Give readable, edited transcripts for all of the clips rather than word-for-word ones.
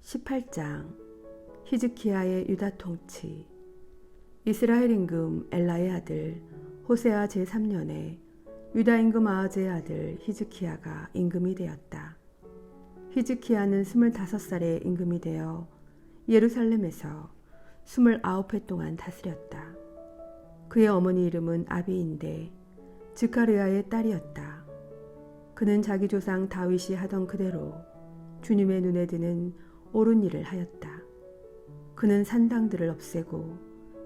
18장 히즈키야의 유다 통치. 이스라엘 임금 엘라의 아들 호세아 제3년에 유다 임금 아하즈의 아들 히즈키야가 임금이 되었다. 히즈키야는 25살에 임금이 되어 예루살렘에서 29해 동안 다스렸다. 그의 어머니 이름은 아비인데 즈카르야의 딸이었다. 그는 자기 조상 다윗이 하던 그대로 주님의 눈에 드는 옳은 일을 하였다. 그는 산당들을 없애고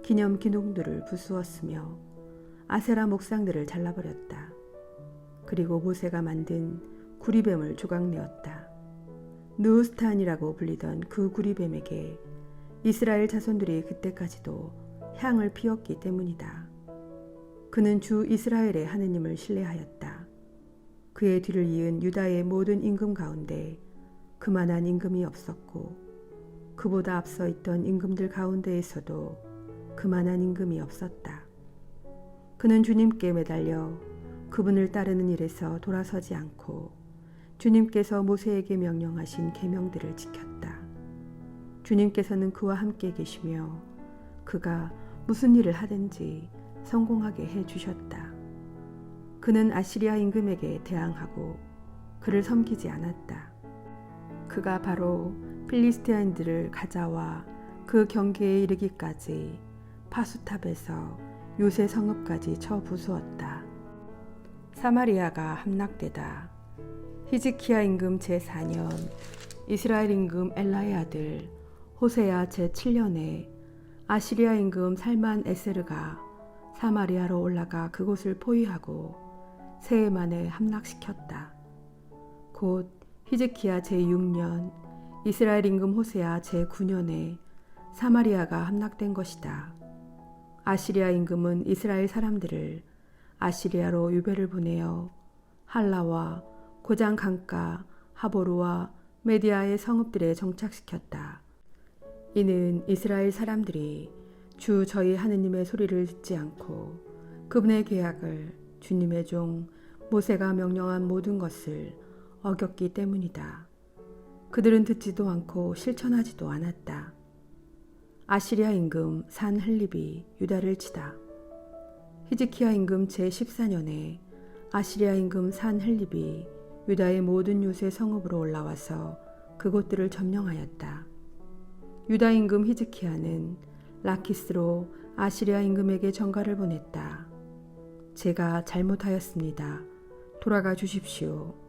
기념 기둥들을 부수었으며 아세라 목상들을 잘라버렸다. 그리고 모세가 만든 구리뱀을 조각내었다. 느우스탄이라고 불리던 그 구리뱀에게 이스라엘 자손들이 그때까지도 향을 피웠기 때문이다. 그는 주 이스라엘의 하느님을 신뢰하였다. 그의 뒤를 이은 유다의 모든 임금 가운데 그만한 임금이 없었고 그보다 앞서 있던 임금들 가운데에서도 그만한 임금이 없었다. 그는 주님께 매달려 그분을 따르는 일에서 돌아서지 않고 주님께서 모세에게 명령하신 계명들을 지켰다. 주님께서는 그와 함께 계시며 그가 무슨 일을 하든지 성공하게 해주셨다. 그는 아시리아 임금에게 대항하고 그를 섬기지 않았다. 그가 바로 필리스티아인들을 가자와 그 경계에 이르기까지 파수탑에서 요새 성읍까지 쳐 부수었다. 사마리아가 함락되다. 히즈키야 임금 제4년 이스라엘 임금 엘라의 아들 호세아 제7년에 아시리아 임금 살만 에세르가 사마리아로 올라가 그곳을 포위하고 세 해 만에 함락시켰다. 곧 히즈키야 제6년 이스라엘 임금 호세아 제9년에 사마리아가 함락된 것이다. 아시리아 임금은 이스라엘 사람들을 아시리아로 유배를 보내어 할라와 고장 강가 하보르와 메디아의 성읍들에 정착시켰다. 이는 이스라엘 사람들이 주 저희 하느님의 소리를 듣지 않고 그분의 계약을 주님의 종 모세가 명령한 모든 것을 어겼기 때문이다. 그들은 듣지도 않고 실천하지도 않았다. 아시리아 임금 산헬립이 유다를 치다. 히즈키야 임금 제14년에 아시리아 임금 산헬립이 유다의 모든 요새 성읍으로 올라와서 그곳들을 점령하였다. 유다 임금 히즈키야는 라키스로 아시리아 임금에게 전가를 보냈다. 제가 잘못하였습니다. 돌아가 주십시오.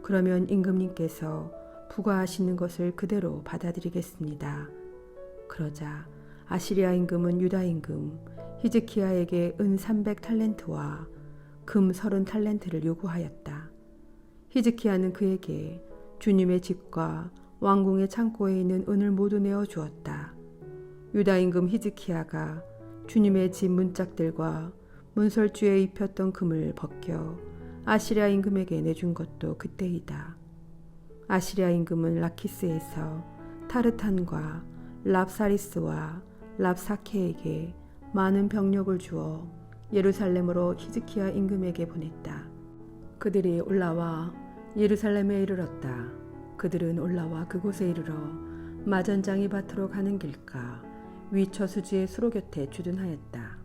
그러면 임금님께서 부과하시는 것을 그대로 받아들이겠습니다. 그러자 아시리아 임금은 유다 임금 히즈키야에게 은 300탈렌트와 금 30탈렌트를 요구하였다. 히즈키야는 그에게 주님의 집과 왕궁의 창고에 있는 은을 모두 내어 주었다. 유다 임금 히즈키야가 주님의 집 문짝들과 문설주에 입혔던 금을 벗겨 아시리아 임금에게 내준 것도 그때이다. 아시리아 임금은 라키스에서 타르탄과 랍사리스와 랍사케에게 많은 병력을 주어 예루살렘으로 히즈키야 임금에게 보냈다. 그들이 올라와 예루살렘에 이르렀다. 그들은 올라와 그곳에 이르러 마전장이 밭으로 가는 길가 위 저수지의 수로 곁에 주둔하였다.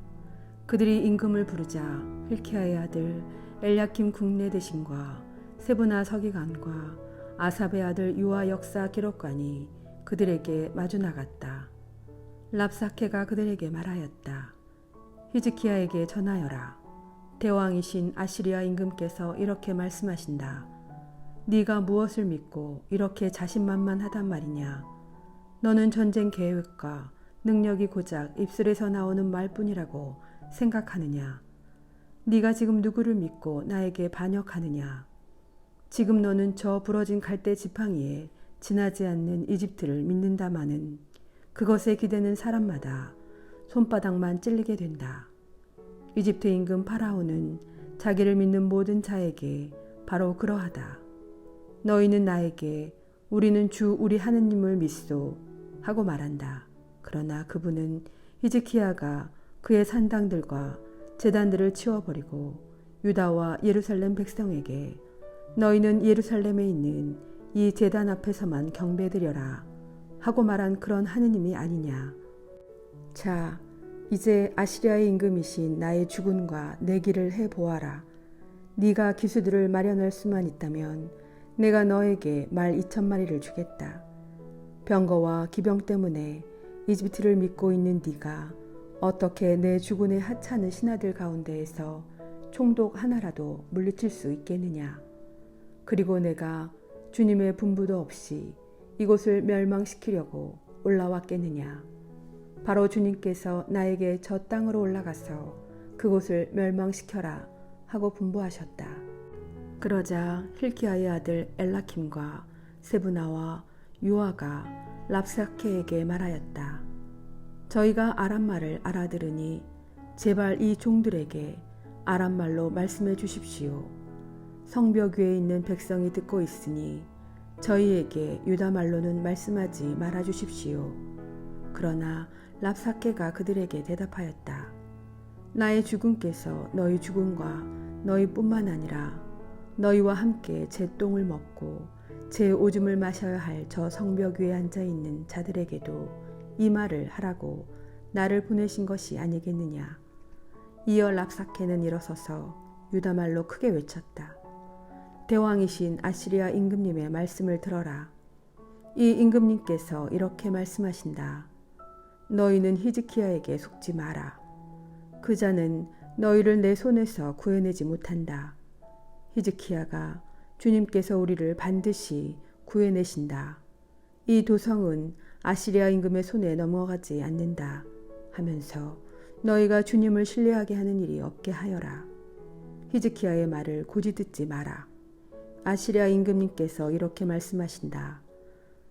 그들이 임금을 부르자 힐키야의 아들 엘야킴 국내 대신과 세브나 서기관과 아삽의 아들 유아 역사 기록관이 그들에게 마주 나갔다. 랍사케가 그들에게 말하였다. 히즈키야에게 전하여라. 대왕이신 아시리아 임금께서 이렇게 말씀하신다. 네가 무엇을 믿고 이렇게 자신만만하단 말이냐. 너는 전쟁 계획과 능력이 고작 입술에서 나오는 말뿐이라고 생각하느냐. 네가 지금 누구를 믿고 나에게 반역하느냐. 지금 너는 저 부러진 갈대 지팡이에 지나지 않는 이집트를 믿는다마는 그것에 기대는 사람마다 손바닥만 찔리게 된다. 이집트 임금 파라오는 자기를 믿는 모든 자에게 바로 그러하다. 너희는 나에게 우리는 주 우리 하느님을 믿소 하고 말한다. 그러나 그분은 히즈키야가 그의 산당들과 제단들을 치워버리고 유다와 예루살렘 백성에게 너희는 예루살렘에 있는 이 제단 앞에서만 경배드려라 하고 말한 그런 하느님이 아니냐. 자, 이제 아시리아의 임금이신 나의 주군과 내기를 해보아라. 네가 기수들을 마련할 수만 있다면 내가 너에게 말 2,000마리를 주겠다. 병거와 기병 때문에 이집트를 믿고 있는 네가 어떻게 내 주군의 하찮은 신하들 가운데에서 총독 하나라도 물리칠 수 있겠느냐. 그리고 내가 주님의 분부도 없이 이곳을 멸망시키려고 올라왔겠느냐. 바로 주님께서 나에게 저 땅으로 올라가서 그곳을 멸망시켜라 하고 분부하셨다. 그러자 힐키야의 아들 엘라킴과 세브나와 요아가 랍사케에게 말하였다. 저희가 아람말을 알아들으니 제발 이 종들에게 아람말로 말씀해 주십시오. 성벽 위에 있는 백성이 듣고 있으니 저희에게 유다말로는 말씀하지 말아 주십시오. 그러나 랍사케가 그들에게 대답하였다. 나의 주군께서 너희 주군과 너희뿐만 아니라 너희와 함께 제 똥을 먹고 제 오줌을 마셔야 할 저 성벽 위에 앉아있는 자들에게도 이 말을 하라고 나를 보내신 것이 아니겠느냐. 이어 랍사케는 일어서서 유다말로 크게 외쳤다. 대왕이신 아시리아 임금님의 말씀을 들어라. 이 임금님께서 이렇게 말씀하신다. 너희는 히즈키야에게 속지 마라. 그 자는 너희를 내 손에서 구해내지 못한다. 히즈키야가 주님께서 우리를 반드시 구해내신다. 이 도성은 아시리아 임금의 손에 넘어가지 않는다 하면서 너희가 주님을 신뢰하게 하는 일이 없게 하여라. 히즈키야의 말을 고지 듣지 마라. 아시리아 임금님께서 이렇게 말씀하신다.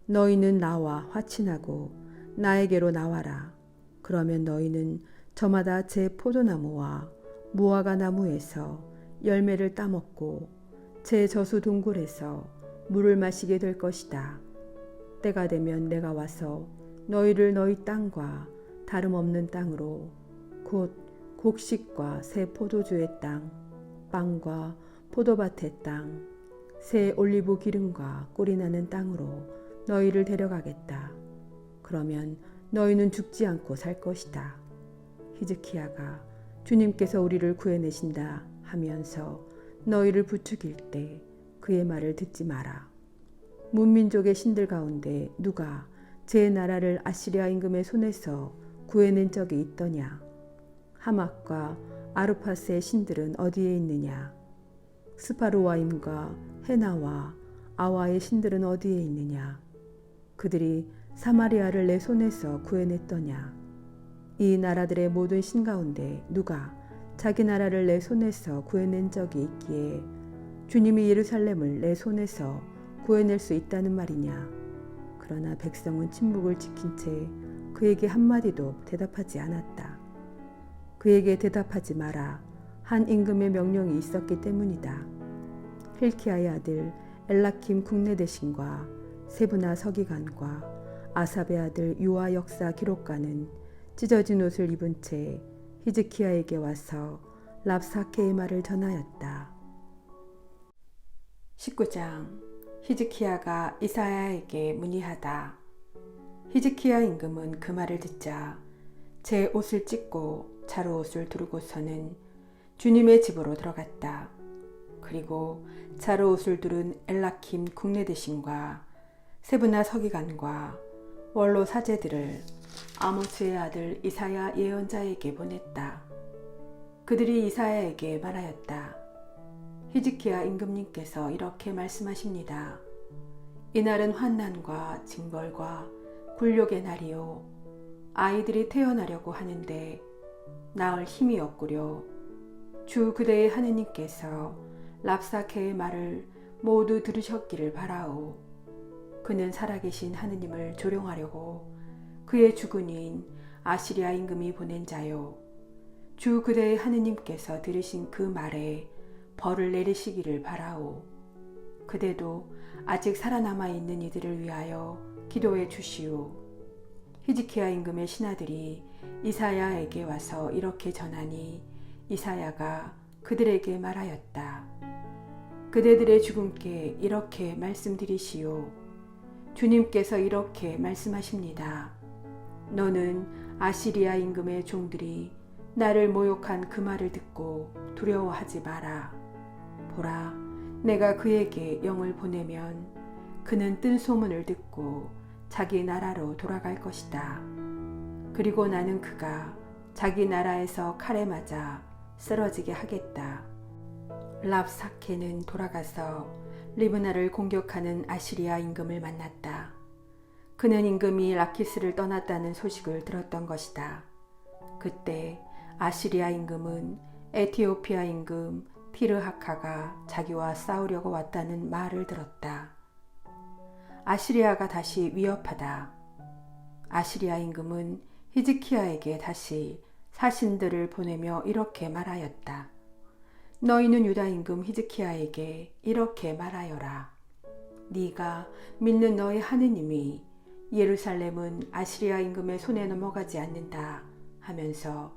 너희는 나와 화친하고 나에게로 나와라. 그러면 너희는 저마다 제 포도나무와 무화과 나무에서 열매를 따먹고 제 저수 동굴에서 물을 마시게 될 것이다. 때가 되면 내가 와서 너희를 너희 땅과 다름없는 땅으로 곧 곡식과 새 포도주의 땅, 빵과 포도밭의 땅, 새 올리브 기름과 꿀이 나는 땅으로 너희를 데려가겠다. 그러면 너희는 죽지 않고 살 것이다. 히즈키야가 주님께서 우리를 구해내신다 하면서 너희를 부추길 때 그의 말을 듣지 마라. 문민족의 신들 가운데 누가 제 나라를 아시리아 임금의 손에서 구해낸 적이 있더냐. 하막과 아르파스의 신들은 어디에 있느냐. 스파르와임과 헤나와 아와의 신들은 어디에 있느냐. 그들이 사마리아를 내 손에서 구해냈더냐. 이 나라들의 모든 신 가운데 누가 자기 나라를 내 손에서 구해낸 적이 있기에 주님이 예루살렘을 내 손에서 구해낼 수 있다는 말이냐. 그러나 백성은 침묵을 지킨 채 그에게 한마디도 대답하지 않았다. 그에게 대답하지 마라. 한 임금의 명령이 있었기 때문이다. 힐키야의 아들 엘라킴 국내대신과 세브나 서기관과 아삽의 아들 요아 역사 기록가는 찢어진 옷을 입은 채 히즈키야에게 와서 랍사케의 말을 전하였다. 19장. 히즈키야가 이사야에게 문의하다. 히즈키야 임금은 그 말을 듣자 제 옷을 찢고 자루옷을 두르고서는 주님의 집으로 들어갔다. 그리고 자루옷을 두른 엘라킴 국내대신과 세브나 서기관과 원로 사제들을 아모스의 아들 이사야 예언자에게 보냈다. 그들이 이사야에게 말하였다. 히즈키야 임금님께서 이렇게 말씀하십니다. 이날은 환난과 징벌과 굴욕의 날이요. 아이들이 태어나려고 하는데 낳을 힘이 없구려. 주 그대의 하느님께서 랍사케의 말을 모두 들으셨기를 바라오. 그는 살아계신 하느님을 조롱하려고 그의 주군인 아시리아 임금이 보낸 자요. 주 그대의 하느님께서 들으신 그 말에 벌을 내리시기를 바라오. 그대도 아직 살아남아 있는 이들을 위하여 기도해 주시오. 히즈키야 임금의 신하들이 이사야에게 와서 이렇게 전하니 이사야가 그들에게 말하였다. 그대들의 주군께 이렇게 말씀드리시오. 주님께서 이렇게 말씀하십니다. 너는 아시리아 임금의 종들이 나를 모욕한 그 말을 듣고 두려워하지 마라. 보라, 내가 그에게 영을 보내면 그는 뜬 소문을 듣고 자기 나라로 돌아갈 것이다. 그리고 나는 그가 자기 나라에서 칼에 맞아 쓰러지게 하겠다. 랍사케는 돌아가서 리브나를 공격하는 아시리아 임금을 만났다. 그는 임금이 라키스를 떠났다는 소식을 들었던 것이다. 그때 아시리아 임금은 에티오피아 임금 티르하카가 자기와 싸우려고 왔다는 말을 들었다. 아시리아가 다시 위협하다. 아시리아 임금은 히즈키야에게 다시 사신들을 보내며 이렇게 말하였다. 너희는 유다 임금 히즈키야에게 이렇게 말하여라. 네가 믿는 너희 하느님이 예루살렘은 아시리아 임금의 손에 넘어가지 않는다 하면서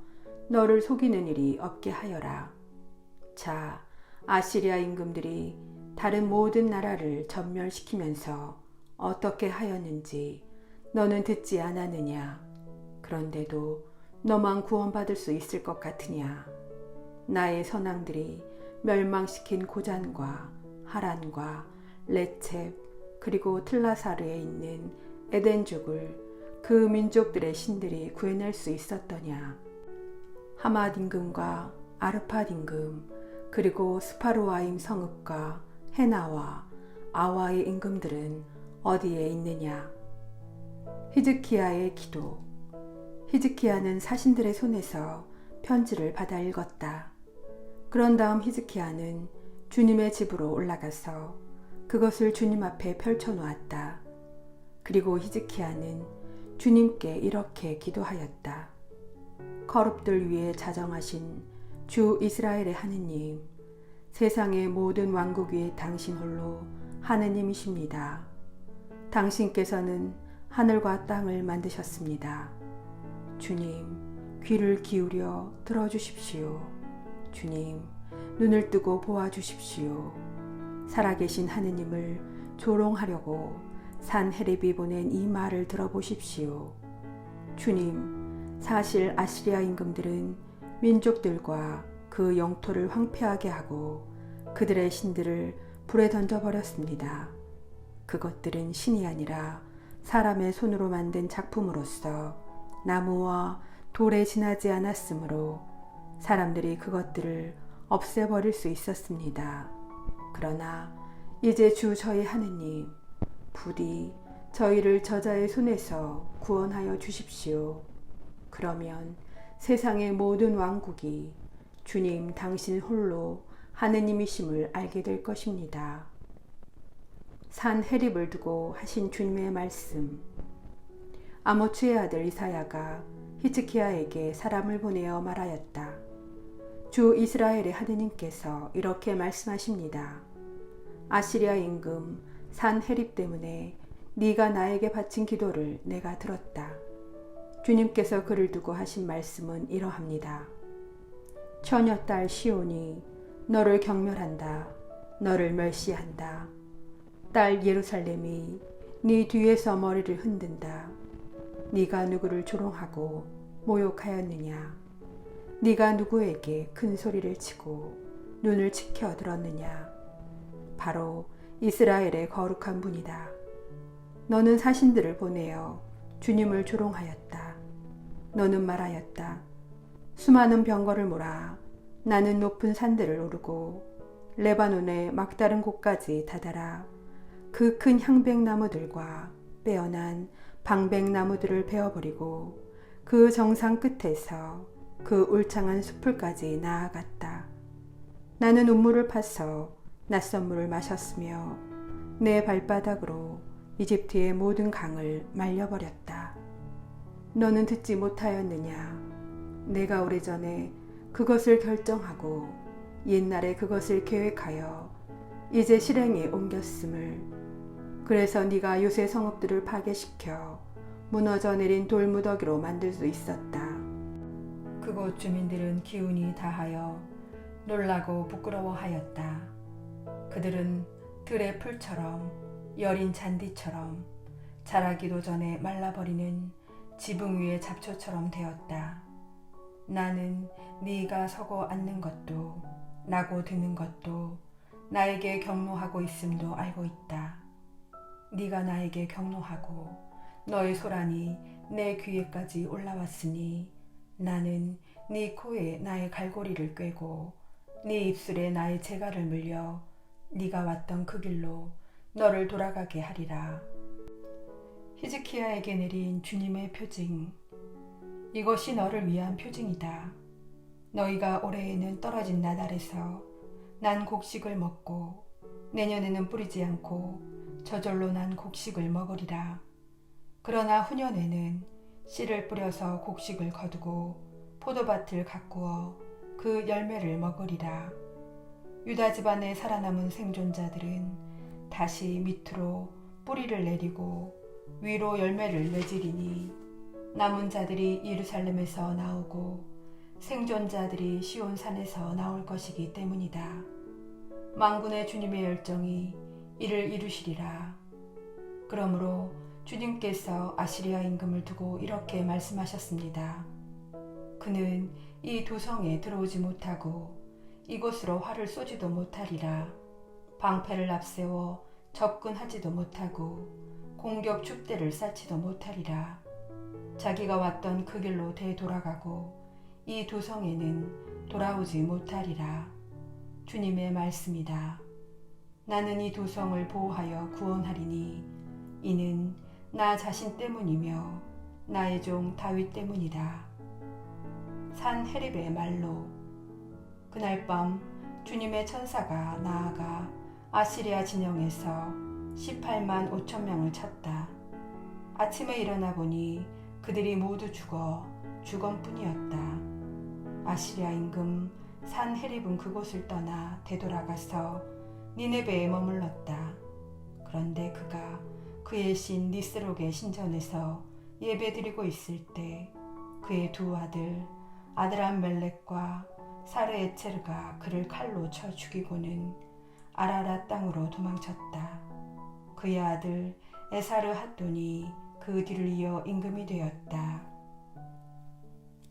너를 속이는 일이 없게 하여라. 자, 아시리아 임금들이 다른 모든 나라를 전멸시키면서 어떻게 하였는지 너는 듣지 않았느냐? 그런데도 너만 구원받을 수 있을 것 같으냐? 나의 선왕들이 멸망시킨 고잔과 하란과 레첵 그리고 틀라사르에 있는 에덴족을 그 민족들의 신들이 구해낼 수 있었더냐? 하맛 임금과 아르팟 임금 그리고 스파르와임 성읍과 헤나와 아와의 임금들은 어디에 있느냐? 히즈키야의 기도. 히즈키야는 사신들의 손에서 편지를 받아 읽었다. 그런 다음 히즈키야는 주님의 집으로 올라가서 그것을 주님 앞에 펼쳐놓았다. 그리고 히즈키야는 주님께 이렇게 기도하였다. 거룩들 위에 자정하신 주 이스라엘의 하느님, 세상의 모든 왕국 위에 당신 홀로 하느님이십니다. 당신께서는 하늘과 땅을 만드셨습니다. 주님, 귀를 기울여 들어주십시오. 주님, 눈을 뜨고 보아주십시오. 살아계신 하느님을 조롱하려고 산헤립이 보낸 이 말을 들어보십시오. 주님, 사실 아시리아 임금들은 민족들과 그 영토를 황폐하게 하고 그들의 신들을 불에 던져버렸습니다. 그것들은 신이 아니라 사람의 손으로 만든 작품으로서 나무와 돌에 지나지 않았으므로 사람들이 그것들을 없애버릴 수 있었습니다. 그러나 이제 주 저희 하느님, 부디 저희를 저자의 손에서 구원하여 주십시오. 그러면 세상의 모든 왕국이 주님 당신 홀로 하느님이심을 알게 될 것입니다. 산헤립을 두고 하신 주님의 말씀. 아모츠의 아들 이사야가 히즈키야에게 사람을 보내어 말하였다. 주 이스라엘의 하느님께서 이렇게 말씀하십니다. 아시리아 임금 산헤립 때문에 네가 나에게 바친 기도를 내가 들었다. 주님께서 그를 두고 하신 말씀은 이러합니다. 처녀딸 시온이 너를 경멸한다. 너를 멸시한다. 딸 예루살렘이 네 뒤에서 머리를 흔든다. 네가 누구를 조롱하고 모욕하였느냐? 네가 누구에게 큰 소리를 치고 눈을 치켜 들었느냐? 바로 이스라엘의 거룩한 분이다. 너는 사신들을 보내어 주님을 조롱하였다. 너는 말하였다. 수많은 병거를 몰아 나는 높은 산들을 오르고 레바논의 막다른 곳까지 다다라 그 큰 향백나무들과 빼어난 방백나무들을 베어버리고 그 정상 끝에서 그 울창한 숲을까지 나아갔다. 나는 운물을 파서 낯선 물을 마셨으며 내 발바닥으로 이집트의 모든 강을 말려버렸다. 너는 듣지 못하였느냐? 내가 오래전에 그것을 결정하고 옛날에 그것을 계획하여 이제 실행에 옮겼음을. 그래서 네가 요새 성읍들을 파괴시켜 무너져 내린 돌무더기로 만들 수 있었다. 그곳 주민들은 기운이 다하여 놀라고 부끄러워하였다. 그들은 들의 풀처럼 여린 잔디처럼 자라기도 전에 말라버리는 지붕 위의 잡초처럼 되었다. 나는 네가 서고 앉는 것도 나고 드는 것도 나에게 경로하고 있음도 알고 있다. 네가 나에게 경로하고 너의 소란이 내 귀에까지 올라왔으니 나는 네 코에 나의 갈고리를 꿰고 네 입술에 나의 재갈을 물려 네가 왔던 그 길로 너를 돌아가게 하리라. 히즈키야에게 내린 주님의 표징. 이것이 너를 위한 표징이다. 너희가 올해에는 떨어진 나달에서 난 곡식을 먹고 내년에는 뿌리지 않고 저절로 난 곡식을 먹으리라. 그러나 후년에는 씨를 뿌려서 곡식을 거두고 포도밭을 가꾸어 그 열매를 먹으리라. 유다 집안에 살아남은 생존자들은 다시 밑으로 뿌리를 내리고 위로 열매를 맺으리니 남은 자들이 예루살렘에서 나오고 생존자들이 시온산에서 나올 것이기 때문이다. 만군의 주님의 열정이 이를 이루시리라. 그러므로 주님께서 아시리아 임금을 두고 이렇게 말씀하셨습니다. 그는 이 두 성에 들어오지 못하고 이곳으로 활을 쏘지도 못하리라. 방패를 앞세워 접근하지도 못하고 공격 축대를 쌓지도 못하리라. 자기가 왔던 그 길로 되돌아가고 이 두 성에는 돌아오지 못하리라. 주님의 말씀이다. 나는 이 두 성을 보호하여 구원하리니 이는 나 자신 때문이며 나의 종 다윗 때문이다. 산 헤립의 말로. 그날 밤 주님의 천사가 나아가 아시리아 진영에서 18만 5천 명을 쳤다. 아침에 일어나 보니 그들이 모두 죽어 죽음뿐이었다. 아시리아 임금 산 헤립은 그곳을 떠나 되돌아가서 니네베에 머물렀다. 그런데 그가 그의 신 니스록의 신전에서 예배드리고 있을 때 그의 두 아드람멜렉과 사르에체르가 그를 칼로 쳐 죽이고는 아라라 땅으로 도망쳤다. 그의 아들 에사르 핫돈이 그 뒤를 이어 임금이 되었다.